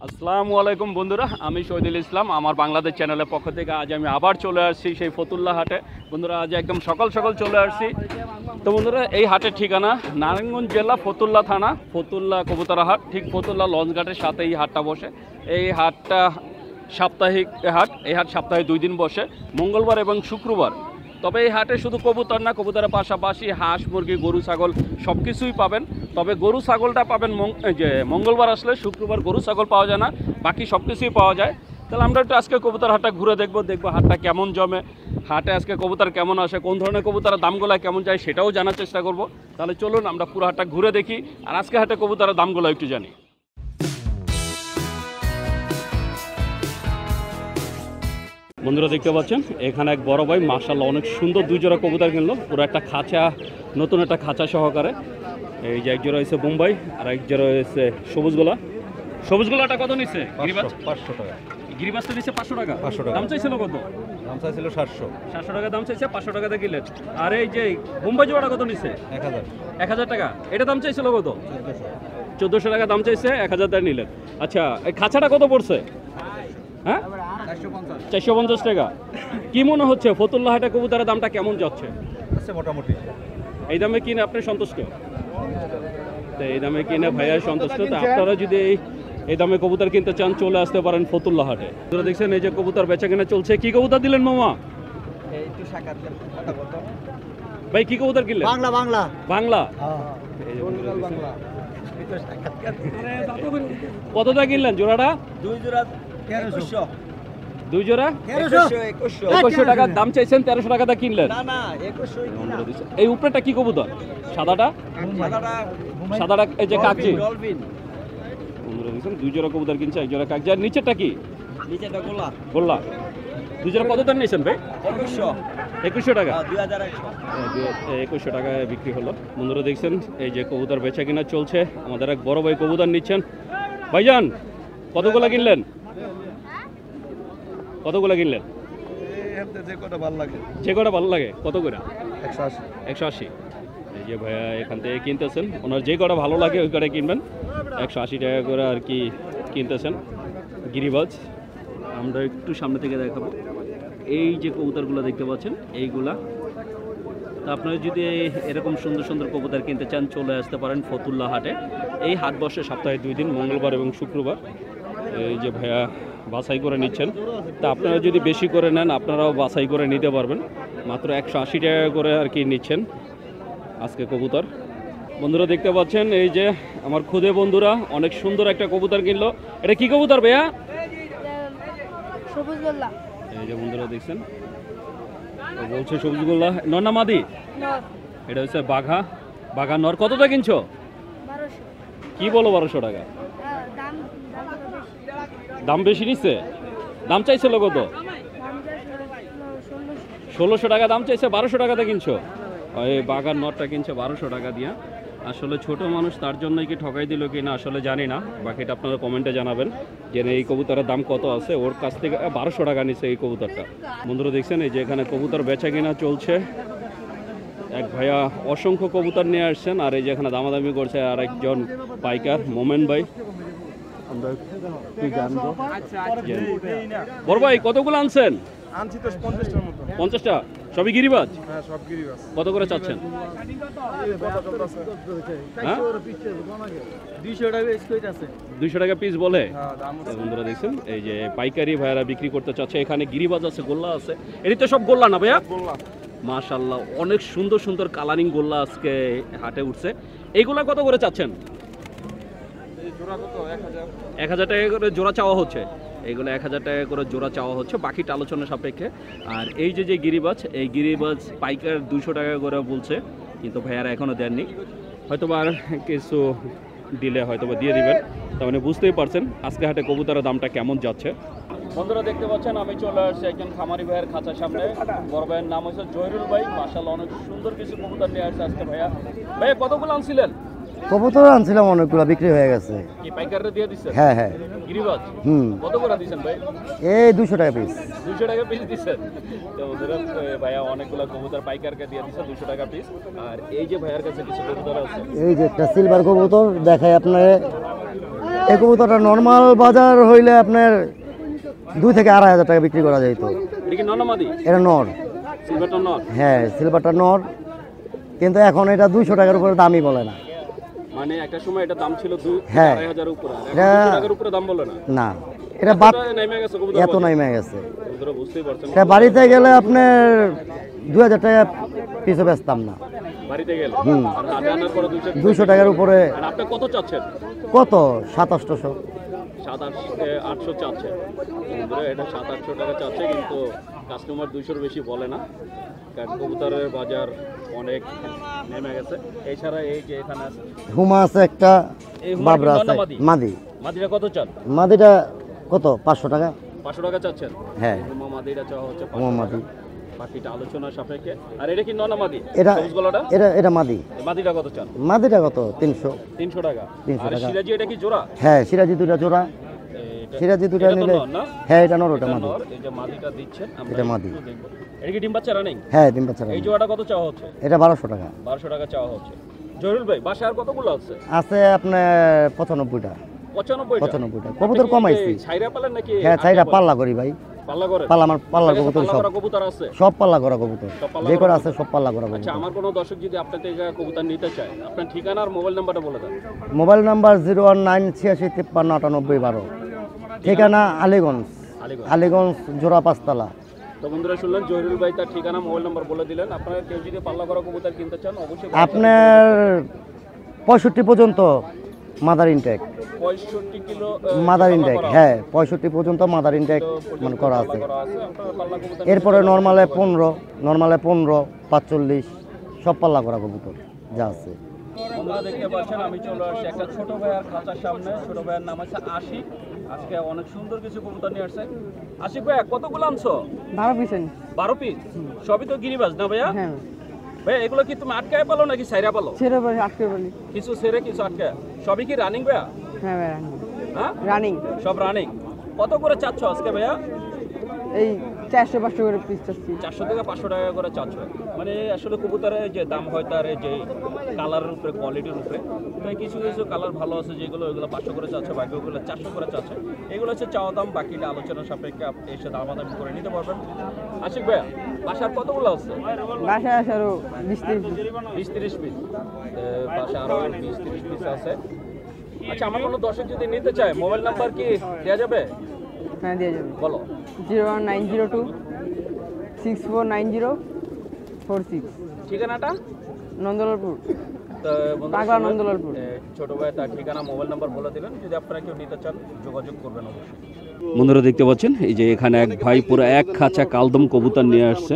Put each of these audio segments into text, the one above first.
আসসালামু আলাইকুম বন্ধুরা, আমি শহীদুল ইসলাম। আমার বাংলাদেশ চ্যানেলের পক্ষ থেকে আজ আমি আবার চলে আসছি সেই ফতুল্লা হাটে। বন্ধুরা, আজ একদম সকাল সকাল চলে আসছি। তো বন্ধুরা, এই হাটের ঠিকানা নারায়ণগঞ্জ জেলা ফতুল্লা থানা, ফতুল্লা কবুতরা হাট। ঠিক ফতুল্লা লঞ্চঘাটের সাথে এই হাটটা বসে। এই হাটটা সাপ্তাহিক হাট। এই হাট সপ্তাহে 2 দিন বসে, মঙ্গলবার এবং শুক্রবার। তবে এই হাটে শুধু কবুতর না, কবুতরের পাশাপাশি হাঁস, মুরগি, গরু, ছাগল সব কিছুই পাবেন। তবে গরু ছাগলটা পাবেন যে মঙ্গলবার আসলে, শুক্রবার গরু ছাগল পাওয়া যায় না, বাকি সব কিছুই পাওয়া যায়। তাহলে আমরা একটু আজকে কবুতর হাটটা ঘুরে দেখবো হাটটা কেমন জমে, হাটে আজকে কবুতর কেমন আসে, কোন ধরনের কবুতরের দামগুলো কেমন যায় সেটাও জানার চেষ্টা করব। তাহলে চলুন আমরা পুরো হাটটা ঘুরে দেখি, আর আজকে হাটে কবুতরের দামগুলো একটু জানি। বন্ধুরা, দেখতে পাচ্ছেন এখানে এক বড় ভাই মাশাআল্লাহ অনেক সুন্দর 2 জোড়া কবুতর কিনলো, পুরো একটা খাঁচা, নতুন একটা খাঁচা সহকারে। এই যে এক জোড়া হয়েছে বোম্বাই, আর এক জোড়া হয়েছে সবুজগোলা। সবুজগোলাটা কত নিচ্ছে? 500 টাকা। গিরিবাসটা নিচ্ছে 500 টাকা। 500 টাকা দাম চাইছিল কত? দাম চাইছিল 700 টাকা দাম চাইছে, 500 টাকাতে কিনলেন। আর এই যে বোম্বাই জোড়াটা কত নিচ্ছে? 1000 টাকা। এটা দাম চাইছিল কত? 1400 টাকা দাম চাইছে, 1000 টাকা নিলেন। আচ্ছা, এই খাঁচাটা কত পড়ছে? হ্যাঁ, 450 টাকা। কি মনে হচ্ছে ফতুল্লা হাটে কবুতরের দামটা কেমন যাচ্ছে? মোটামুটি এই দামে কিনে আপনি সন্তুষ্ট? তো এই দামে কিনে ভাইয়া সন্তুষ্ট। তো আপনারা যদি এই দামে কবুতর কিনতে চান, চলে আসতে পারেন ফতুল্লা হাটে। আপনারা দেখছেন এই যে কবুতর বেচা কেনা চলছে। কি কবুতর দিলেন মামা? ভাই কি কবুতর কিনলেন? বাংলা বাংলা বাংলা। কতটা কিনলেন জোড়াটা? 2 জোড়া 1300 2 জোড়া 2100 টাকা দাম চাইছেন, 1300 টাকাটা কিনলেন। না না 2100 এই উপরেটা কি কবুতর? সাদাটা এই যে কাকজি। ডলফিন। বন্ধুরা দেখছেন 2 জোড়া কবুতর কিনছে, 1 জোড়া কাকজি। আর নিচেরটা কি? নিচেটা গোলা গোল্লা। 2 জোড়া কত দাম নিয়েছেন ভাই? 2100 টাকা। 2100 টাকায় বিক্রি হলো। বন্ধুরা দেখছেন এই যে কবুতর বেচা কিনা চলছে। আমাদের এক বড় ভাই কবুতর নিচ্ছেন। ভাইজান, কতগুলো কিনলেন? কতগুলো কিনলেন? যে কটা ভালো লাগে। যে কটা ভালো লাগে। কত করে? 180 180। এই যে ভাইয়া এখান থেকে কিনতেছেন, ওনার যে কটা ভালো লাগে ওই কটাই কিনবেন। 180 টাকা করে আর কি কিনতেছেন গিরিবাজ। আমরা একটু সামনে থেকে দেখাবো। এই যে কবুতরগুলো দেখতে পাচ্ছেন এইগুলা। তো আপনারা যদি এরকম সুন্দর সুন্দর কবুতর কিনতে চান, চলে আসতে পারেন ফতুল্লা হাটে। এই হাট বসে সপ্তাহে 2 দিন, মঙ্গলবার এবং শুক্রবার। এই যে ভাইয়া বাছাই করে নিচ্ছেন। তা আপনারা যদি বেশি করে নেন, আপনারাও বাছাই করে নিতে পারবেন। মাত্র 180 টাকা করে আর কি নিচ্ছেন আজকে কবুতর। বন্ধুরা দেখতে পাচ্ছেন এই যে আমার খুদে বন্ধুরা অনেক সুন্দর একটা কবুতর কিনলো। এটা কি কবুতর ভাইয়া? সবুজগোল্লা। এই যে বন্ধুরা দেখছেন বলছে সবুজগোল্লা। নর না মাদি? এটা হচ্ছে বাঘা নর। কতটা কিনছো? 1200। কি বলো 1200 টাকা? দাম বেশি নিচ্ছে? দাম চাইছিল কত? 1600 টাকা দাম চাইছে, 1200 টাকাতে কিনছো। এই বাঘার নরটা কিনছে 1200 টাকা দিয়া। আসলে ছোট মানুষ, তার জন্যই কি ঠকাই দিল কি না আসলে জানি না। বাকিটা আপনারা কমেন্টে জানাবেন যে এই কবুতরের দাম কত আছে। ওর কাছ থেকে 1200 টাকা নিচ্ছে এই কবুতরটা। বন্ধুরা দেখছেন এই যে এখানে কবুতর বেচা কিনা চলছে। এক ভাইয়া অসংখ্য কবুতর নিয়ে আসছেন, আর এই যে এখানে দামাদামি করছে আর একজন পাইকার মোমেন ভাই। আমরা কি জানবো? বড় ভাই কতগুলো আনছেন? আনছি তো 50টার মতো। 50টা? সবই গিরিবাজ? হ্যাঁ, সব গিরিবাজ। কত করে চাচ্ছেন? হ্যাঁ, 200 টাকা স্কোয়ার আছে। 200 টাকা পিস বলে। হ্যাঁ, দাম তো বন্ধুরা দেখছেন এই যে পাইকারি ভাইয়ারা বিক্রি করতে চাচ্ছে। এখানে গিরিবাজ আছে, গোল্লা আছে। এটি তো সব গোল্লা না ভাইয়া? বললাম। মাশাআল্লাহ অনেক সুন্দর সুন্দর কালারিং গোল্লা আজকে হাটে উঠছে। এইগুলা কত করে চাচ্ছেন? এই জোড়া কত? 1000। 1000 টাকা করে জোড়া চাওয়া হচ্ছে। এইগুলো 1000 টাকা করে জোড়া চাওয়া হচ্ছে, বাকিটা আলোচনা সাপেক্ষে। আর এই যে গিরিবাজ, এই গিরিবাজ পাইকার 200 টাকা করে বলছে, কিন্তু ভাইয়ারা এখনও দেননি। হয়তোবা আর কিছু দিলে হয়তোবা দিয়ে দিবেন। তার মানে বুঝতেই পারছেন আজকে হাটে কবুতরের দামটা কেমন যাচ্ছে। বন্ধুরা দেখতে পাচ্ছেন আমি চলে আসছি একজন খামারি ভাইয়ের খাঁচার সামনে। বড় ভাইয়ের নাম হচ্ছে জহিরুল ভাই। মাশাআল্লাহ অনেক সুন্দর কিছু কবুতর নিয়ে আসছে আজকে ভাইয়া। ভাইয়া কতগুলো আনছিলেন? কবুতর আনছিলাম অনেকগুলো, বিক্রি হয়ে গেছে। কি পাইকাররে দিয়ে দিচ্ছেন? হ্যাঁ হ্যাঁ। গিরিবাজ কত করে দিচ্ছেন ভাই? এই 200 টাকা পিস। 200 টাকা পিস দিচ্ছেন। তো বন্ধুরা ভাইয়া অনেকগুলো কবুতর পাইকারকে দিয়ে দিচ্ছে 200 টাকা পিস। আর এই যে ভাইয়ার কাছে কিছু কবুতর আছে। এই যে একটা সিলভার কবুতর দেখাই আপনার, এই কবুতরটা নর্মাল বাজার হইলে আপনার 2 থেকে 2.5 হাজার টাকা বিক্রি করা যাইতো। এটা কি নরমাদি? এটা নর। সিলভারটা নর? হ্যাঁ, সিলভারটা নর, কিন্তু এখন এটা 200 টাকার উপরে দামই বলে না। মানে একটা সময় এটা দাম ছিল 2 হ্যাঁ। 2.5 উপরে, আর এখন এটা- 200 টাকার উপরে দাম বলে না। না, এটা বাদ এটা নেমে গেছে কবুতর এত নাইমে গেছে। বন্ধুরা বুঝতেই পারছেন, এটা বাড়িতে গেলে আপনার 2000 টাকা পিছু বেচতাম না। বাড়িতে গেলে হুম। আর হাটে আনার পরে 200 টাকার উপরে আর আপনি কত চাচ্ছেন? কত 2700। 7-800 চাচ্ছে বন্ধুরা, এটা 700-800 টাকা চাচ্ছে, কিন্তু কাস্টমার 200-র বেশি বলে না, কারণ কবুতরের বাজার অনেক নেমে গেছে। এছাড়া এই যে এখানে আছে হুমা আছে একটা, এই হুমার বাবরা কি আছে, নর না মাদি? মাদি। মাদিরা কত চান? মাদিটা কত 500 টাকা। 500 টাকা চাচ্ছেন? হ্যাঁ, হুমা মাদিরা চাওয়া হচ্ছে 500 হুমা টাকা। মাদি। বাকিটা আলোচনা সাপেক্ষে। আর এটা কি নর না মাদি? এটা সবুজ গলাটা? এটা মাদি। এই মাদিটা কত চান? মাদিটা কত 300। 300 টাকা। 300 আর টাকা। সিরাজি এটা কি জোড়া? হ্যাঁ, সিরাজি দুটা জোড়া। এটা- সিরাজি দুটা এটা তো নিলে নর না? হ্যাঁ, এটা নর, ওটা এটা মাদি। নর, এই যে মাদিটা দিচ্ছেন আমরা এটা মাদি। একটু দেখবো। এটা কি ডিম বাচ্চা রানিং? হ্যাঁ, ডিম বাচ্চা এই জোড়াটা কত চাওয়া হচ্ছে? এটা 1200 টাকা। 1200 টাকা চাওয়া হচ্ছে। জহিরুল ভাই, বাসায় আর কতগুলো আছে? আছে আপনার 95টা। 95টা। কবুতর কমাইছি। ছাইরা পালেন নাকি? হ্যাঁ, চাইরা আটটা পাল্লা করি ভাই। পাল্লা করে? পাল্লা আমার পাল্লার আপনার কাছে কবুতর পাল্লা সব করা কবুতর আছে? সব পাল্লা করা কবুতর, সব পাল্লা যে করা করে আছে সব পাল্লা করা আচ্ছা, কবুতর। আমার কোনো দর্শক যদি আপনার থেকে কবুতর নিতে চায়, আপনার ঠিকানা আর মোবাইল নাম্বারটা বলে দেন। Mobile number 01986535812। ঠিকানা আলীগঞ্জ। আলিগঞ্জ। আলীগঞ্জ জোড়া 5 তলা। তো বন্ধুরা শুনলেন, জহিরুল ভাই তার ঠিকানা মোবাইল নাম্বার বলে দিলেন। আপনারা কেউ যদি পাল্লা করা কবুতর কিনতে চান অবশ্যই আপনার 65 পর্যন্ত মাদার ইনটেক। 65 কিলো মাদার পাল্লা ইনটেক, করা হ্যাঁ 65 পর্যন্ত মাদার ইনটেক মানে করা পাল্লা আছে। করা আছে। আপনারা পাল্লা কবুতর এরপরে নর্মালে 15, 45, সব পাল্লা করা কবুতর যা আছে। বন্ধুরা দেখতে পাচ্ছেন, আমি চলে আসছি একটা ছোট ভাইয়ার খাঁচার সামনে। ছোট ভাইয়ার নাম আছে আশিক। আজকে অনেক সুন্দর কিছু কবুতর নিয়ে আসছে। আশিক ভাইয়া, কতগুলো আনছো? 12 পিস। 12 পিস? সবই তো গিরিবাজ না ভাইয়া? হ্যাঁ, ভাইয়া এগুলো কি তুমি আটকায় পালো নাকি সাইরা পালো? ছেড়ে বলি আটকে বলি। কিছু সেরে কিছু আটকায়? সবই কি রানিং ভাইয়া? হ্যাঁ ভাই, রানিং। হ্যাঁ, রানিং সব রানিং। কত করে চাচ্ছ আজকে ভাইয়া? এই 400-500 করে পিস চাচ্ছি। 400 থেকে 500 টাকা করে চাচ্ছ। মানে আসলে কবুতরের যে দাম হয় তার যে কালারের উপরে, কোয়ালিটির উপরে। তাই কিছু কিছু কালার ভালো আছে যেগুলো, ওইগুলো 500 করে চাচ্ছে, বাকিগুলো 400 করে চাচ্ছে। এগুলো হচ্ছে চাওয়া দাম, বাকিটা আলোচনা সাপেক্ষে আপনি এসে দামাদামি করে নিতে পারবেন। আশিক ভাইয়া, বাসার কতগুলো আছে? বাসায় আসে আরো 20-30 পিস। 20-30 পিস। বাসা আরো 20-30 পিস আছে। আচ্ছা, আমার কোনো দর্শক যদি নিতে চায়, মোবাইল নাম্বার কি দেওয়া যাবে? হ্যাঁ, দিয়ে যাবে। বলো। 01902 649046। ঠিকানাটা? নন্দলালপুর। তো বন্ধুরা পাগলা শুনলেন, নন্দলালপুর। ছোট ভাই তার ঠিকানা, মোবাইল নাম্বার বলে দিলেন। যদি আপনারা কেউ নিতে চান যোগাযোগ করবেন অবশ্যই। বন্ধুরা দেখতে পাচ্ছেন, এই যে এখানে এক ভাই পুরো এক খাঁচা কালদম কবুতর নিয়ে আসছে।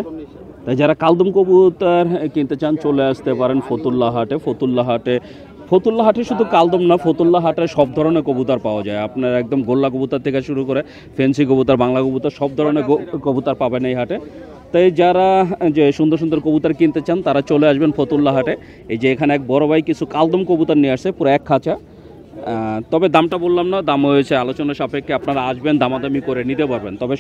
তাই যারা কালদম কবুতর কিনতে চান চলে আসতে পারেন ফতুল্লা হাটে। ফতুল্লা হাটে শুধু কালদম না, ফতুল্লা হাটে সব ধরনের কবুতর পাওয়া যায়। আপনার একদম গোল্লা কবুতর থেকে শুরু করে ফেন্সি কবুতর, বাংলা কবুতর, সব ধরনের কবুতর পাবেন এই হাটে। তাই যারা যে সুন্দর সুন্দর কবুতর কিনতে চান তারা চলে আসবেন ফতুল্লা হাটে। এই যে এখানে এক বড় ভাই কিছু কালদম কবুতর নিয়ে আসছে, পুরো এক খাঁচা। তবে দামটা বললাম না, দাম হয়েছে আলোচনা সাপেক্ষে। আপনারা আসবেন, দামাদামি করে নিতে পারবেন। তবে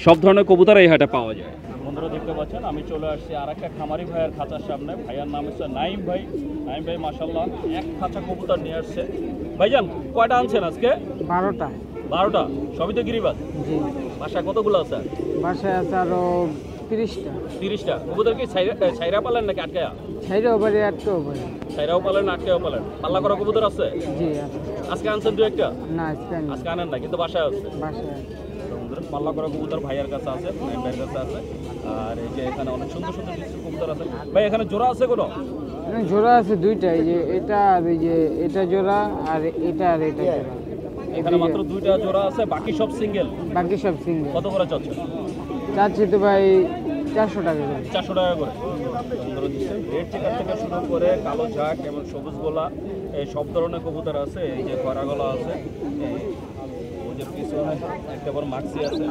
সব ধরনের কবুতর এই হাটে পাওয়া যায়। বন্ধুরা দেখতে পাচ্ছেন, আমি চলে আসছি আর একটা খামারি ভাইয়ের খাঁচার সামনে। ভাইয়ার নাম হচ্ছে নাইম ভাই। নাইম ভাই মাশাল্লাহ এক খাঁচা কবুতর নিয়ে আসছে। ভাইজান, কয়টা আনছেন আজকে? 12টা। 12টা? সবই তো গিরিবাজ? জি। বাসায় কতগুলো আছে? বাসায় আছে আরো 30টা। 30টা। কবুতর কি ছাইরা পালেন নাকি আটকায়া? ছাইরেও পারি, আটকেও পারি। ছাইরাও পালেন, আটকাও পালেন। পাল্লা করা কবুতর আছে? জি আছে। আজকে আনছেন 2-1টা? না, আজকে আমি আজকে আনেন না, কিন্তু বাসায় আছে। বাসায় পাল্লা করা কবুতর ভাইয়ের কাছে আছে, ভাইয়ের কাছে আছে। আর এই যে এখানে অনেক সুন্দর সুন্দর কিছু কবুতর আছে। ভাই এখানে জোড়া আছে কোনো? জোড়া আছে 2টা। এই যে এটা আর এই যে এটা জোড়া, আর এটা আর এটা জোড়া। এখানে মাত্র 2টা জোড়া আছে, বাকি সব সিঙ্গেল। বাকি সব সিঙ্গেল। কত করে চাচ্ছেন? চাচ্ছি তো ভাই 400 টাকা করে। 400 টাকা করে। সুন্দর দিচ্ছেন। রেড চিকার থেকে শুরু করে কালো ঝাঁক এবং সবুজ গোলা, এই সব ধরনের কবুতর আছে। এই যে খরা গলা আছে, ওই যে পিছনে একটা বড় মাক্সি আছে।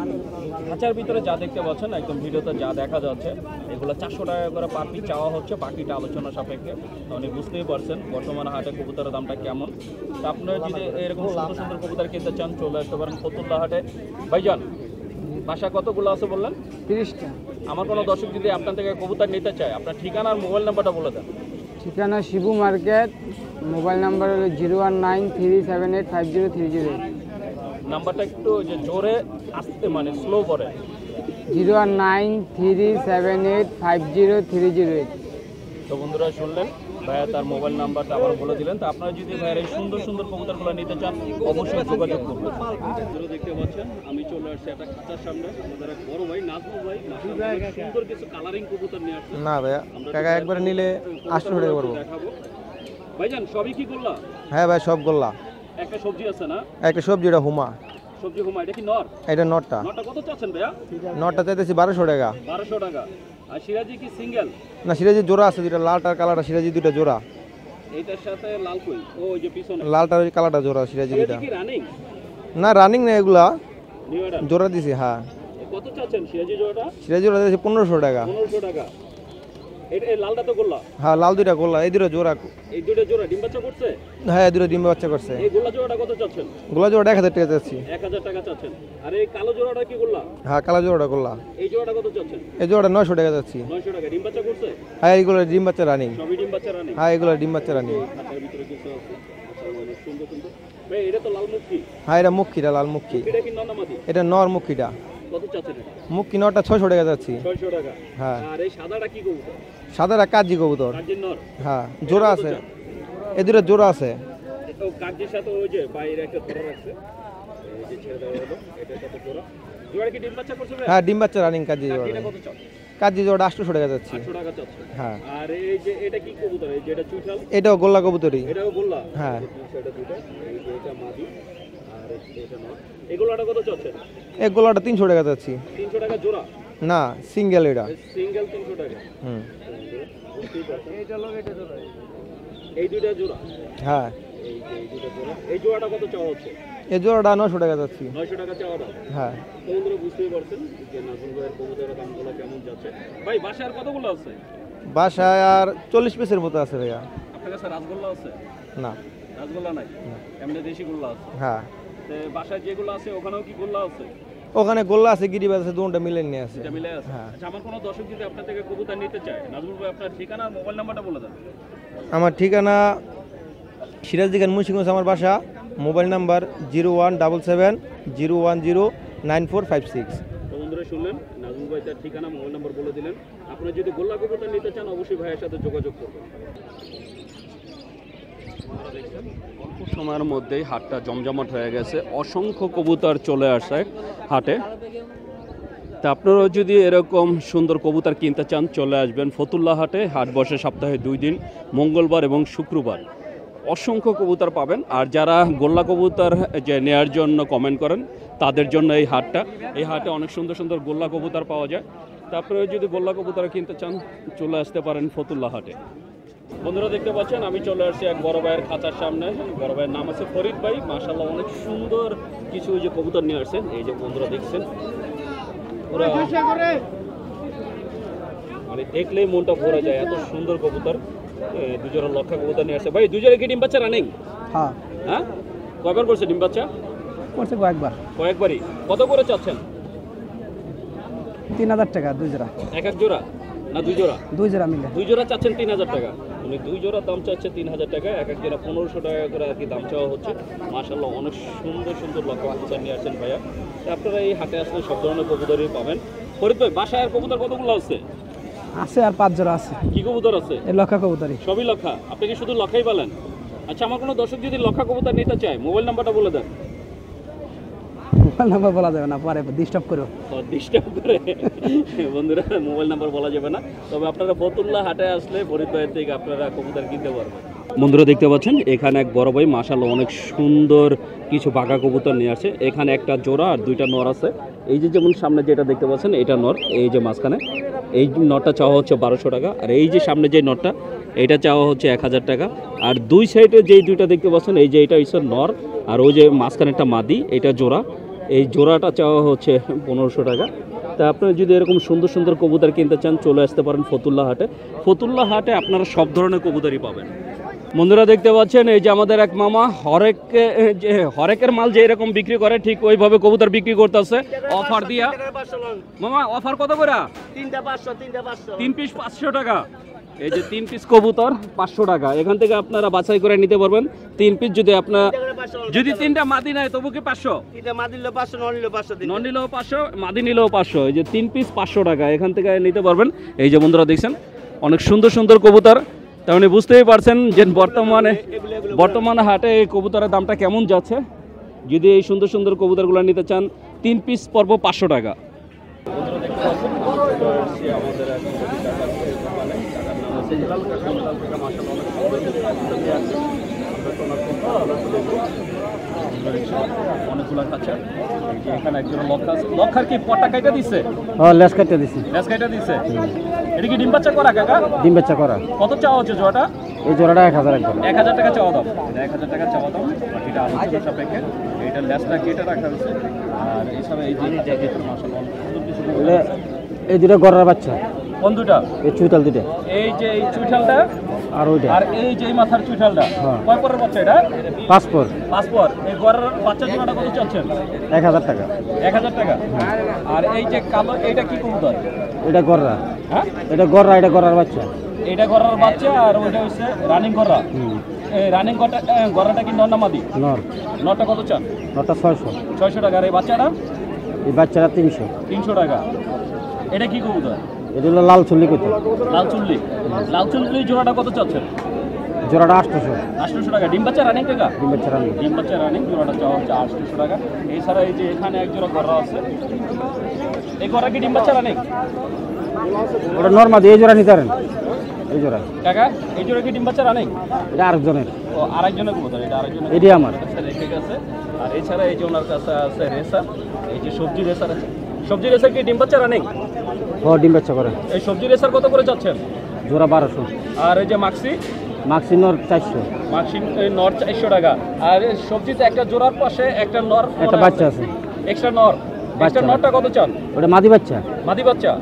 খাঁচার ভিতরে যা দেখতে পাচ্ছেন, একদম ভিডিওতে যা দেখা যাচ্ছে, এগুলো 400 টাকা করে পার পিস চাওয়া হচ্ছে, বাকিটা আলোচনা সাপেক্ষে। উনি বুঝতেই পারছেন বর্তমানে হাটে কবুতরের দামটা কেমন। তা আপনারা যদি এরকম সুন্দর সুন্দর কবুতর কিনতে চান চলে আসতে পারেন ফতুল্লা হাটে। ভাইজান, বাসা কতগুলো আছে বললেন? 30টা। আমার কোনো দর্শক যদি আপনার থেকে কবুতর নিতে চায়, আপনার ঠিকানা আর মোবাইল নাম্বারটা বলে দেন। ঠিকানা শিবু মার্কেট, মোবাইল নাম্বার হলো 01937850308, নাম্বারটা একটু যে জোরে আসতে মানে স্লো করে। 01937850308। তো বন্ধুরা শুনলেন ভাইয়া তার মোবাইল নাম্বারটা আবার বলে দিলেন। তো আপনারা যদি ভাইয়ের এই সুন্দর সুন্দর কবুতরগুলো নিতে চান অবশ্যই যোগাযোগ করবেন। বন্ধুরা দেখতে পাচ্ছেন আমি চলে আসছি একটা খাঁচার সামনে। আমাদের এক বড় ভাই নাজমুল ভাই সুন্দর কিছু কালারিং কবুতর নিয়ে আসছে। না ভাইয়া, কাকা একবারে নিলে 800 টাকা করবো। দেখাবো ভাইজান, সবই কি করলা? হ্যাঁ ভাই, সব গোল্লা। একটা সবজি আছে না? একটা সবজি, এটা হুমা। সবজি হুমা, এটা কি নর? এটা নটটা। নরটা কত চাচ্ছেন ভাইয়া? নটটা চাইতেছি 1200 টাকা। 1200 টাকা। আর সিরাজি কি সিঙ্গেল? না, সিরাজি জোড়া আছে দুইটা, লালটার কালারটা সিরাজি দুইটা জোড়া। এইটার সাথে লাল কই? ও ওই যে পিছনে লালটার ওই কালারটা জোড়া সিরাজি দুইটা। কি রানিং? না, রানিং না, এগুলা নিউ অর্ডার। জোড়া দিছি। হ্যাঁ, কত চাচ্ছেন সিরাজি জোড়াটা? সিরাজি জোড়া দিয়েছি 1500 টাকা। 1500 টাকা। এই লালটা তো গোল্লা। হ্যাঁ, লাল দুইটা গোল্লা, এই দুটো জোড়া। এই দুটো জোড়া ডিম বাচ্চা করছে? হ্যাঁ, এই দুটো ডিম বাচ্চা করছে। এই গোল্লা জোড়াটা কত চাচ্ছেন? গোল্লা জোড়াটা 1000 টাকা চাচ্ছি। 1000 টাকা চাচ্ছেন। আর এই কালো জোড়াটা কি গোল্লা? হ্যাঁ, কালো জোড়াটা গোল্লা। এই জোড়াটা কত চাচ্ছেন? এই জোড়াটা 900 টাকা চাচ্ছি। 900 টাকা। ডিম বাচ্চা করছে? হ্যাঁ, এইগুলো ডিম বাচ্চা রানিং। সবই ডিম বাচ্চা রানিং। হ্যাঁ, এগুলো ডিম বাচ্চা রানিং। খাতার ভিতরে কিছু আছে। আচ্ছা, অনেক সুন্দর সুন্দর। ভাই এটা তো লাল মুখী। হ্যাঁ, এটা মুখিটা, লাল মুখি। এটা কি নন্নামাদি? এটা নর মুখিটা। কত চাচ্ছেন এটা? মুখি নরটা 600 টাকা যাচ্ছি। 600 টাকা। হ্যাঁ। আর এই সাদাটা কি কবুতর? সাদাটা কাজি কবুতর। কার্জির নর। হ্যাঁ, জোড়া আছে। এই দুটো জোড়া আছে। ও কার্জির সাথে ওই যে বাইরে একটা ধরে রাখছে। এই যে ছেড়ে দেওয়া হলো, এটার সাথে জোড়া। জোড়া কি ডিম বাচ্চা করছে ভাই? হ্যাঁ, ডিম বাচ্চা রানিং কাজি জোড়া। কার্জিটা কত চাচ্ছেন? কাজি জোড়া 800 টাকা যাচ্ছি। 800 টাকা চাচ্ছেন। হ্যাঁ। আর এই যে এটা কি কবুতর? এই যে এটা চুইঠাল? এটাও গোল্লা কবুতরই। এটাও গোল্লা? হ্যাঁ। এটা দুটো। এই যে এটা মাদি আর এটা নর। এগুলোটা কত চাচ্ছেন? এই গোল্লাটা 300 টাকা যাচ্ছি। 300 টাকা জোড়া? না, সিঙ্গেল এটা। সিঙ্গেল 300 টাকা। হুম। এই দুইটা জোড়া? হ্যাঁ। এই যে এই দুইটা জোড়া। এই জোড়াটা কত চাওয়া হচ্ছে? এই জোড়াটা 900 টাকা যাচ্ছি। 900 টাকা চাওয়াটা? হ্যাঁ। তো বন্ধুরা বুঝতেই পারছেন যে নাজমুল ভাইয়ের কবুতরের দামগুলো কেমন যাচ্ছে। ভাই বাসায় আর কতগুলো আছে? বাসায় আর 40 পিসের মতো আছে ভাইয়া। আপনার কাছে রাসগোল্লা আছে? না। রাসগোল্লা নাই? এমনি দেশি গোল্লা আছে? হ্যাঁ। তো বাসায় যেগুলো আছে ওখানেও কি গোল্লা আছে? ওখানে গোল্লা আছে, গিরিবাজ আছে, দুটো মিলে নিয়ে আছে। এটা মিলে আছে? হ্যাঁ। আচ্ছা, আমার কোনো দর্শক যদি আপনার থেকে কবুতর নিতে চায়, নাজমুল ভাই আপনার ঠিকানা আর মোবাইল নাম্বারটা বলে দেন। আমার ঠিকানা সিরাজদিগান মুন্সিগঞ্জ আমার বাসা। Mobile number 01770109456। তো বন্ধুরা শুনলেন নাজমুল ভাই তার ঠিকানা মোবাইল নাম্বার বলে দিলেন। আপনারা যদি গোল্লা কবুতর নিতে চান অবশ্যই ভাইয়ের সাথে যোগাযোগ করবেন। অল্প সময়ের মধ্যেই হাটটা জমজমাট হয়ে গেছে, অসংখ্য কবুতর চলে আসে হাটে। তা আপনারাও যদি এরকম সুন্দর কবুতর কিনতে চান চলে আসবেন ফতুল্লা হাটে। হাট বসে সপ্তাহে 2 দিন, মঙ্গলবার এবং শুক্রবার। অসংখ্য কবুতর পাবেন। আর যারা গোল্লা কবুতর যে নেয়ার জন্য কমেন্ট করেন তাদের জন্য এই হাটটা। এই হাটে অনেক সুন্দর সুন্দর গোল্লা কবুতর পাওয়া যায়। তারপরে যদি গোল্লা কবুতর কিনতে চান চলে আসতে পারেন ফতুল্লা হাটে। বন্ধুরা দেখতে পাচ্ছেন আমি চলে আসছি এক বড় ভাইয়ের খাঁচার সামনে। বড় ভাইয়ের নাম আছে ফরিদ ভাই। মাশাআল্লাহ অনেক সুন্দর কিছু ওই যে কবুতর নিয়ে আসছেন। এই যে বন্ধুরা দেখছেন, ওরা মানে দেখলেই মনটা ভরে যায়, এত সুন্দর কবুতর। দুজোড়া লক্ষা কবুতর নিয়ে আসছে। ভাই দুজোড়া কি ডিম বাচ্চা রানিং? হ্যাঁ, হ্যাঁ, কয়বার করছে ডিম বাচ্চা? করছে কয়েকবার। কয়েকবারই। কত করে চাচ্ছেন? 3000 টাকা 2 জোড়া। এক এক জোড়া না 2 জোড়া? 2 জোড়া মিলে। 2 জোড়া চাচ্ছেন 3000 টাকা। উনি 2 জোড়া দাম চাচ্ছে 3000 টাকা। এক এক জোড়া 1500 টাকা করে আর কি দাম চাওয়া হচ্ছে। মাশাআল্লাহ অনেক সুন্দর সুন্দর লক্ষা কবুতর নিয়ে আসছেন ভাইয়া। আপনারা এই হাটে আসলে সব ধরনের কবুতরই পাবেন। ফরিদ ভাই বাসায় আর কবুতর কতগুলো আছে? আছে আর 5 জোড়া আছে। কি কবুতর আছে? এই লক্ষা কবুতরই। সবই লক্ষা? আপনি কি শুধু লক্ষাই পালেন? আচ্ছা, আমার কোনো দর্শক যদি লক্ষা কবুতর নিতে চায় মোবাইল নাম্বারটা বলে দেন। মোবাইল নাম্বার বলা যাবে না, পরে ডিস্টার্ব করো। ডিস্টার্ব করে বন্ধুরা মোবাইল নাম্বার বলা যাবে না। তবে আপনারা ফতুল্লা হাটে আসলে ফরিদ ভাইয়ের থেকে আপনারা কবুতর কিনতে পারবেন। বন্ধুরা দেখতে পাচ্ছেন এখানে এক বড় ভাই মাশাআল্লাহ অনেক সুন্দর কিছু বাঘা কবুতর নিয়ে আসে। এখানে একটা জোড়া আর 2টা নর আছে। এই যে যেমন সামনে যেটা দেখতে পাচ্ছেন এটা নর। এই যে মাঝখানে এই নরটা চাওয়া হচ্ছে 1200 টাকা। আর এই যে সামনে যে নরটা এটা চাওয়া হচ্ছে 1000 টাকা। আর 2 সাইডে যেই 2টা দেখতে পাচ্ছেন এই যে এটা হচ্ছে নর আর ওই যে মাঝখানে একটা মাদি, এটা জোড়া। এই জোড়াটা চাওয়া হচ্ছে 1500 টাকা। তা আপনারা যদি এরকম সুন্দর সুন্দর কবুতর কিনতে চান চলে আসতে পারেন ফতুল্লা হাটে। ফতুল্লা হাটে আপনারা সব ধরনের কবুতরই পাবেন। বন্ধুরা দেখতে পাচ্ছেন এই যে আমাদের এক মামা হরেকের মাল যে এরকম বিক্রি করে ঠিক ওইভাবে কবুতর বিক্রি করতেছে অফার দিয়া। মামা অফার কত করে? 3টা 500, 3টা 500। 3 পিস 500 টাকা। এই যে 3 পিস কবুতর 500 টাকা। এখান থেকে আপনারা বাছাই করে নিতে পারবেন 3 পিস। যদি আপনার যদি 3টা মাদি নেয় তবু কি 500? এটা মা দিল 500, নন নিল 500 দিন। নন নিলেও 500, মাদি নিলেও 500। এই যে 3 পিস 500 টাকা, এখান থেকে নিতে পারবেন। এই যে বন্ধুরা দেখছেন অনেক সুন্দর সুন্দর কবুতর। তার মানে বুঝতেই পারছেন যে বর্তমানে হাটে এই কবুতরের দামটা কেমন যাচ্ছে। যদি এই সুন্দর সুন্দর কবুতরগুলো নিতে চান 3 পিস পড়বো 500 টাকা। অনেকগুলো খাচ্ছে। এখানে একজন লক্ষার কি পট্টা কাইটা দিচ্ছে? লেস কাটতে দিছি। লেস কাইটা দিচ্ছে। এটা কি ডিম বাচ্চা করা কাকা? ডিম বাচ্চা করা। কত চাওয়া হচ্ছে জোড়াটা? এই জোড়াটা 1000 একদম। 1000 টাকা চাওয়া দাম। 1000 টাকা চাওয়া দাম। বাকিটা আলোচনা সাপেক্ষে। এটা লেসটা কেটে রাখা হয়েছে। আর এছাড়া এই যে মাশাআল্লাহ সুন্দর কিছু এই দুটো গড়ার বাচ্চা। কোন দুটা? এই চুইটাল দুটো। এই যে এই চুইঠালটা আর ওইটা। আর এই যে মাথার চুইঠালটা। হ্যাঁ। কয় পরের বাচ্চা এটা? 5 পর। 5 পর। এই গড়ার বাচ্চা জোড়াটা কত চাচ্ছেন? 1000 টাকা। 1000 টাকা। আর এই যে কালো এইটা কি কবুতর? এটা গড়া। হ্যাঁ? এটা গড়া, এটা গড়ার বাচ্চা। এইটা গড়ার বাচ্চা আর ওইটা হচ্ছে রানিং গড়া। এই রানিং গড়াটা কি নর না মাদি? নর। নরটা কত চান? নরটা 600। 600 টাকা। আর এই বাচ্চাটা? এই বাচ্চাটা 300। 300 টাকা। এটা কি কবুতর? এটা হলো লাল চুল্লি কত? লাল চুল্লি। লাল চুল্লি জোড়াটা কত চাচ্ছেন? জোড়াটা 800। 800 টাকা। ডিম বাচ্চা রানিং টাকা? ডিম বাচ্চা রানি। ডিম বাচ্চা রানিং জোড়াটা চাওয়া হচ্ছে 800 টাকা। এছাড়া এই যে এখানে এক জোড়া গড়া আছে। এই গড়া কি ডিম বাচ্চা রানিং? ওটা নরমাল এই জোড়া নিতে পারেন। এই জোড়া কাকা এই জোড়া কি ডিম বাচ্চা রানিং? এটা আরেকজনের। ও আরেকজনের কবুতর। এটা আরেকজনের। এটি আমার। রেখে গেছে। আর এছাড়া এই যে ওনার কাছে আছে রেসার। এই যে সবজি রেসার আছে। সবজি রেসার কি ডিম বাচ্চা রানিং? ডিম বাচ্চা করে। এই সবজি রেসার কত করে চাচ্ছেন? জোড়া 1200। আর এই যে মাক্সি? মাক্সি নর 400। মাক্সি নর 400 টাকা। আর এই সবজিতে একটা জোড়ার পাশে একটা নর একটা বাচ্চা আছে। এক্সট্রা নর। বাচ্চা নরটা কত চান? ওটা মাদি বাচ্চা। মাদি বাচ্চা।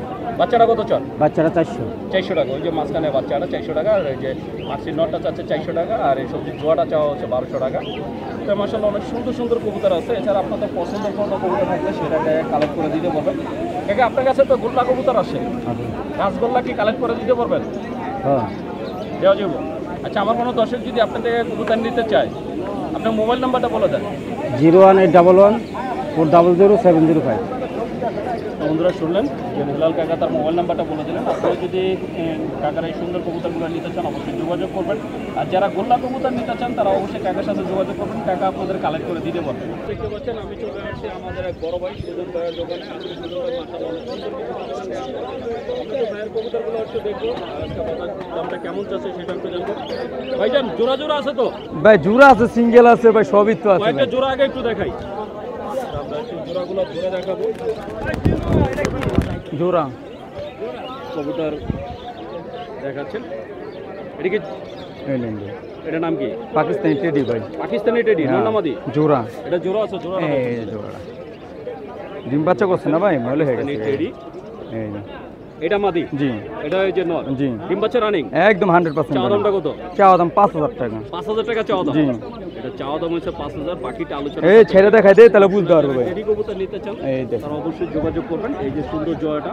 বাচ্চাটা কত চান? বাচ্চাটা 400। 400 টাকা। ওই যে মাঝখানে বাচ্চাটা 400 টাকা। আর এই যে মাক্সির নরটা চাচ্ছে 400 টাকা। আর এই সবজির জোয়াটা চাওয়া হচ্ছে 1200 টাকা। তো মাশাআল্লাহ অনেক সুন্দর সুন্দর কবুতর আছে। এছাড়া আপনাদের পছন্দের কোনো কবুতর থাকলে সেটাকে কালেক্ট করে দিতে পারবেন। কাকা আপনার কাছে তো গোল্লা কবুতর আছে। রাসগোল্লা কি কালেক্ট করে দিতে পারবেন? হ্যাঁ দেওয়া যাবে। আচ্ছা আমার কোনো দর্শক যদি আপনার থেকে কবুতর নিতে চায় আপনার মোবাইল নাম্বারটা বলে দেন। 01811 400 705। বন্ধুরা শুনলেন যে হেলাল কাকা তার মোবাইল নাম্বারটা বলে দিলেন। আপনারা যদি কাকার এই সুন্দর কবুতরগুলো নিতে চান অবশ্যই যোগাযোগ করবেন। আর যারা গোল্লা কবুতর নিতে চান তারা অবশ্যই কাকার সাথে যোগাযোগ করবেন। কাকা আপনাদের কালেক্ট করে দিতে পারবেন। দেখতে পাচ্ছেন আমি চলে আসছি আমাদের এক বড় ভাই সুজন ভাইয়ের দোকানে। আজকে সুজন ভাই মাশাআল্লাহ অনেক সুন্দর আমরা তো ভাইয়ের কবুতরগুলো একটু দেখবো। আর আজকে বাজার দামটা কেমন যাচ্ছে সেটা একটু জানবো। ভাইজান জোড়া জোড়া আছে তো? ভাই জোড়া আছে, সিঙ্গেল আছে ভাই, সবই তো আছে কয়েকটা ভাই। জোড়া আগে একটু দেখাই। আমরা একটু জোড়াগুলো ধরে দেখাবো। জোড়া কবুতর দেখাচ্ছেন। এটা কি এই নেন ভাই। এটার নাম কি? পাকিস্তানি টেডি ভাই। পাকিস্তানি টেডি নরনামাদি। জোড়া। এটা জোড়া আছে। জোড়া এই জোড়া ডিম বাচ্চা করছে না ভাই, ভালো হয়ে গেছে। টেডি এই যে এটা মাদি। জি এটা এই যে নর। জি ডিম বাচ্চা রানিং একদম 100%। চাওয়া দামটা কত? চাওয়া দাম 5000 টাকা। 5000 টাকা চাওয়া দাম। জি এটা চাওয়া দাম হচ্ছে 5000। বাকিটা আলোচনা এই ছেড়ে দেখাই দে তাহলে বুঝতে পারবে ভাই। টেডি কবুতর নিতে চান এই দেখ তারা অবশ্যই যোগাযোগ করবেন। এই যে সুন্দর জয়টা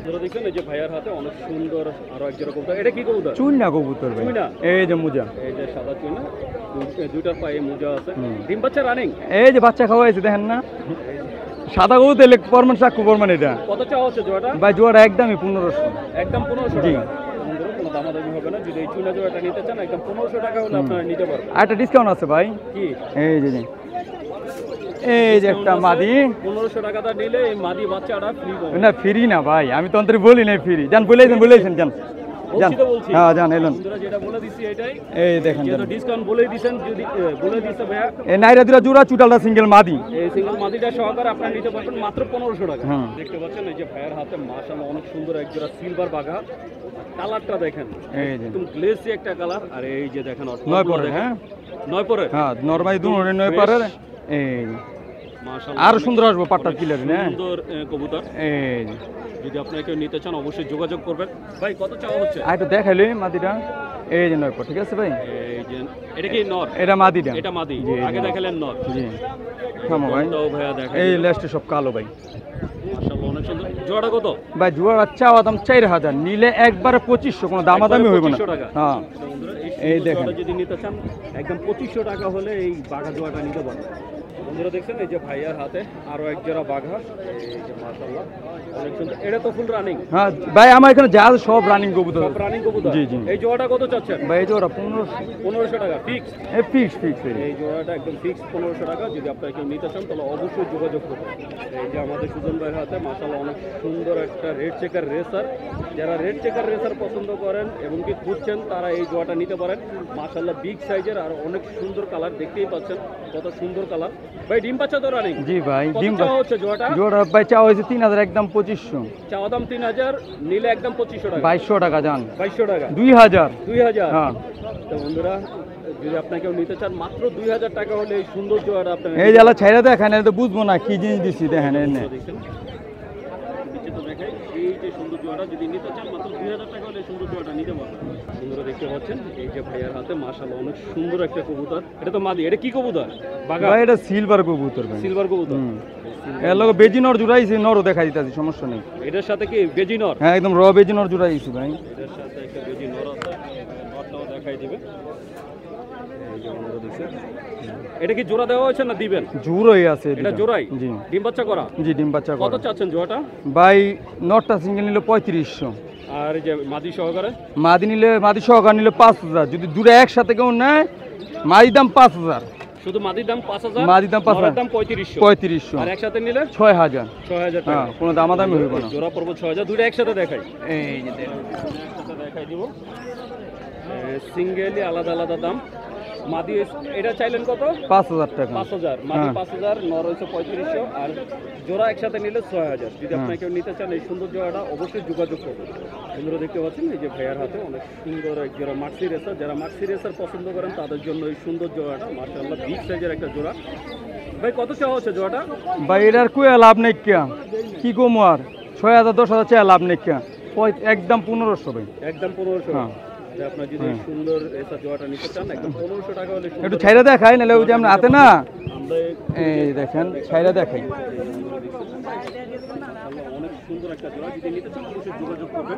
ধরে দেখছেন। এই যে ভাইয়ার হাতে অনেক সুন্দর আরো এক জোড়া কবুতর। এটা কি কবুতর? চুইনা কবুতর ভাই। চুইনা? এই যে মুজা। এই যে সাদা চুইনা। দুইটার পায়ে মোজা আছে। ডিম বাচ্চা রানিং। এই যে বাচ্চা খাওয়াইছে দেখেন না, সাদা কবুতর এলে পরমান চাকু পরমান। এটা কত চাওয়া হচ্ছে জোড়াটা? ভাই জোড়া একদমই 1500। একদম 1500 জি। টাকা। বন্ধুরা কোনো দামাদামি হবে না। যদি এই চুনা জোড়াটা নিতে চান একদম 1500 টাকা হলে আপনারা নিতে পারবেন। আর একটা ডিসকাউন্ট আছে ভাই। কি? এই যে জি। এই যে একটা মাদি 1500 টাকাটা নিলে এই মাদি বাচ্চাটা ফ্রি পাবেন। না ফ্রি না ভাই, আমি তো অন্তরে বলি না ফ্রি। জান বলেছেন জান জান। বলছি। হ্যাঁ জান এলেন। বন্ধুরা যেটা বলে দিছি এটাই। এই দেখেন যেহেতু ডিসকাউন্ট বলেই দিছেন, যদি বলে দিছে ভাইয়া এই নাইরা দুরা জোড়া চুটালটা সিঙ্গেল মাদি। এই সিঙ্গেল মাদিটা সহকারে আপনারা নিতে পারবেন মাত্র 1500 টাকা। হুম। দেখতে পাচ্ছেন এই যে ভাইয়ের হাতে মাশাআল্লাহ অনেক সুন্দর এক জোড়া সিলভার বাঘা। কালারটা দেখেন এই যে একদম গ্লেসি একটা কালার। আর এই যে দেখেন নয় পরে। হ্যাঁ 9 পরে। হ্যাঁ নরমাই দু নয় পরে। এই মাশাআল্লাহ আরো সুন্দর আসবে পাট্টার কিলার না। সুন্দর কবুতর। এই যে যদি আপনারা কেউ নিতে চান অবশ্যই যোগাযোগ করবেন। ভাই কত চাওয়া হচ্ছে? আর একটু দেখাইলে মাদিটা। এই যে নয় পর, ঠিক আছে ভাই। এই যে এটা কি নর? এটা মাদিটা। এটা মাদি। জি, আগে জি। দেখালেন নর। জি থামো ভাই। তো ভাইয়া দেখেন এই লেস্টে সব কালো ভাই। মাশাআল্লাহ অনেক সুন্দর। জোড়াটা কত? ভাই জোড়া চাওয়া দাম 4000, নিলে একবারে 2500, কোনো দামাদামি হইব না। 2500 টাকা। হ্যাঁ তো বন্ধুরা এই এই দেখেন। জোড়াটা যদি নিতে চান একদম 2500 টাকা হলে এই বাঘা জোড়াটা নিতে পারবেন। বন্ধুরা দেখছেন এই যে ভাইয়ার হাতে আরো এক জোড়া বাঘা, এই যে মাশাআল্লাহ অনেক সুন্দর। এটা তো ফুল রানিং? হ্যাঁ ভাই আমার এখানে যা আছে সব রানিং কবুতর। সব রানিং কবুতর। জি জি। এই জোড়াটা কত চাচ্ছেন? ভাই এই জোড়া 1500 1500 টাকা ফিক্স। ফিক্স। এই জোড়াটা একদম ফিক্স 1500 টাকা। যদি আপনারা কেউ নিতে চান তাহলে অবশ্যই যোগাযোগ করবেন। এই যে আমাদের সুজন ভাইয়ের হাতে মাশাআল্লাহ অনেক সুন্দর একটা রেড চেকার রেসার। যারা রেড চেকার রেসার পছন্দ করেন এবং কি খুঁজছেন তারা এই জোড়াটা নিতে পারেন। মাশাআল্লাহ বিগ সাইজের আর অনেক সুন্দর কালার, দেখতেই পাচ্ছেন কত সুন্দর কালার। ভাই ডিম বাচ্চা তো রানিং? জি ভাই কত ডিম চাওয়া হচ্ছে জোড়াটা? জোড়া ভাই চাওয়া হয়েছে 3000, একদম 2500। চাওয়া দাম 3000, নিলে একদম 2500 টাকা। 2200 টাকা যান। 2200 টাকা। 2000। 2000। হ্যাঁ তো বন্ধুরা যদি আপনাকে কেউ নিতে চান মাত্র 2000 টাকা হলে এই সুন্দর জোড়াটা আপনার এই জ্বালা ছাইরা দেখেন, এটা তো বুঝবো না কি জিনিস দিচ্ছি, দেখেন এনে। দেখছেন নিচে তো দেখাই এই যে সুন্দর জোড়াটা যদি নিতে চান মাত্র 2000 টাকা হলে এই সুন্দর জোড়াটা নিতে পারবেন। সুন্দর দেখতে পাচ্ছেন এই যে ভাইয়ার হাতে মাশাআল্লাহ অনেক সুন্দর একটা কবুতর। এটা তো মাদি, এটা কি কবুতর? বাঘা? ভাই এটা সিলভার কবুতর ভাই। সিলভার কবুতর। এর লগে বেজি নর জুড়াইছি, নরও দেখাই দিতেছি, সমস্যা নেই। এটার সাথে কি বেজি নর? হ্যাঁ একদম র বেজি নর জুড়াইছি ভাই। এটার সাথে একটা বেজি নর আছে, নরটাও দেখাই দিবে। এই যে বন্ধুরা দেখছেন এটা কি জোড়া দেওয়া হয়েছে না দিবেন? জোড়াই আছে এটা জোড়াই? জি ডিম বাচ্চা করা? জি ডিম বাচ্চা কত করা। চাচ্ছেন জোড়াটা? ভাই নটটা সিঙ্গেল নিলে 3500, আর এই যে মাদি সহকারে? মাদি সহকার নিলে 5000। যদি দূরে একসাথে কেউ নেয় মাদি দাম 5000, শুধু মাদির দাম 5000, মাদির দাম 5000, নরের দাম 3500। 3500 আর একসাথে নিলে 6000। 6000 টাকা। হ্যাঁ কোনো দামাদামি হইব না। জোড়া পড়বো 6000, দুটো একসাথে দেখাই। এই যে দেখেন। একসাথে দেখাই দিব। সিঙ্গেলি আলাদা আলাদা দাম। মাদি এটা চাইলেন কত? 5000 টাকা। 5000, মাদি হ্যাঁ। 5000, নর হচ্ছে 3500, আর জোড়া একসাথে নিলে 6000। যদি আপনাকে কেউ নিতে চান এই সুন্দর জোড়াটা অবশ্যই যোগাযোগ করবেন। বন্ধুরা দেখতে পাচ্ছেন এই যে ভাইয়ার হাতে অনেক সুন্দর এক জোড়া মাক্সি রেসার। যারা মাক্সি রেসার পছন্দ করেন তাদের জন্য এই সুন্দর জোড়াটা মাশাআল্লাহ বিগ সাইজের একটা জোড়া। ভাই কত চাওয়া হচ্ছে জোড়াটা? ভাই এটার কুয়া লাভ নেই কি কমু আর, 6000 10,000 চাই লাভ নেই, একদম 1500 ভাই। একদম 1500। হ্যাঁ। যে আপনার যদি সুন্দর রেসার জোড়াটা নিতে চান একদম 1500 টাকা হলে সুন্দর। একটু ছাইরা দেখাই, নাহলে ওই যে আমরা হাতে না, আমরা এই দেখেন ছাইরা দেখাই। অনেক সুন্দর একটা জোড়া, যদি নিতে চান অবশ্যই যোগাযোগ করবেন।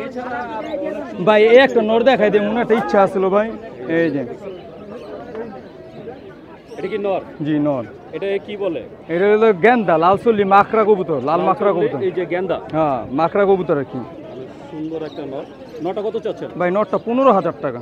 এছাড়া আরো অনেক ভাই এই একটা নর দেখাই দে, মনে একটা ইচ্ছা আছিল ভাই। এই যে এটা কি নর? জি নর। এটা কি বলে? এটা হলো গেন্দা, লাল চল্লি মাকড়া কবুতর, লাল মাকড়া কবুতর। এই যে গেন্দা। হ্যাঁ মাকড়া কবুতর আর কি। অনেক সুন্দর একটা নর। নটা কত চাচ্ছেন? ভাই নটটা 15000 টাকা।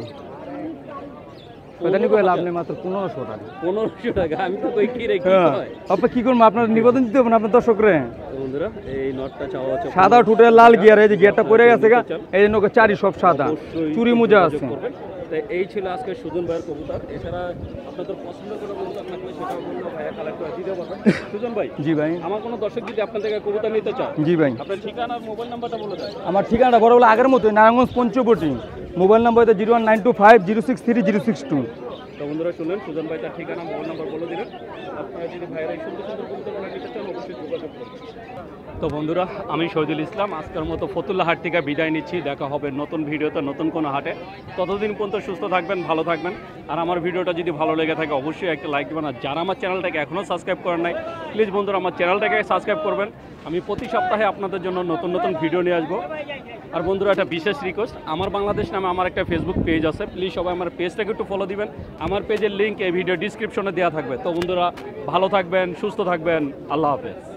ওটা নিয়ে লাভ নেই, মাত্র 1500 টাকা। 1500 টাকা? আমি তো কই কি রে কি হ্যাঁ হয়? আপনি কি করবো, আপনার নিবেদন দিতে হবে না আপনার দর্শকরে। তো বন্ধুরা এই নটটা চাওয়া হচ্ছে সাদা ঠুটে লাল গিয়ার, এই যে গিয়ারটা পড়ে গেছে গা, এই জন্য ওকে চারি সব সাদা, অবশ্যই চুরি মোজা যোগাযোগ আছে। করবেন। তো এই ছিল আজকে সুজন ভাইয়ের কবুতর। এছাড়া আপনাদের পছন্দ কোনো কবুতর থাকলে সেটাও বললো ভাইয়া কালেক্ট করে দিতে পারবেন। সুজন ভাই জি ভাই। আমার কোনো দর্শক যদি আপনার থেকে কবুতর নিতে চায়, জি ভাই। আপনার ঠিকানা আর মোবাইল নাম্বারটা বলে দেন। আমার ঠিকানাটা বড় বলে আগের মতোই, নারায়ণগঞ্জ পঞ্চবটি। Mobile number 01925063062। তো বন্ধুরা শুনলেন সুজন ভাই তার ঠিকানা মোবাইল নাম্বার বলে দিলেন। আপনারা যদি ভাইয়েরা এই সুন্দর সুন্দর কবুতরগুলো নিতে চান অবশ্যই যোগাযোগ করবেন। তো বন্ধুরা আমি শহীদুল ইসলাম আজকের মতো ফতুল্লা হাট থেকে বিদায় নিচ্ছি। দেখা হবে নতুন ভিডিওতে নতুন কোনো হাটে। ততদিন পর্যন্ত সুস্থ থাকবেন, ভালো থাকবেন। আর আমার ভিডিওটা যদি ভালো লেগে থাকে অবশ্যই একটা লাইক দেবেন। আর যারা আমার চ্যানেলটাকে এখনও সাবস্ক্রাইব করেন নাই প্লিজ বন্ধুরা আমার চ্যানেলটাকে সাবস্ক্রাইব করবেন। আমি প্রতি সপ্তাহে আপনাদের জন্য নতুন নতুন ভিডিও নিয়ে আসবো। আর বন্ধুরা একটা বিশেষ রিকোয়েস্ট, আমার বাংলাদেশ নামে আমার একটা ফেসবুক পেজ আছে, প্লিজ সবাই আমার পেজটাকে একটু ফলো দিবেন। আমার পেজের লিঙ্ক এই ভিডিও ডিসক্রিপশনে দেওয়া থাকবে। তো বন্ধুরা ভালো থাকবেন, সুস্থ থাকবেন, আল্লাহ হাফেজ।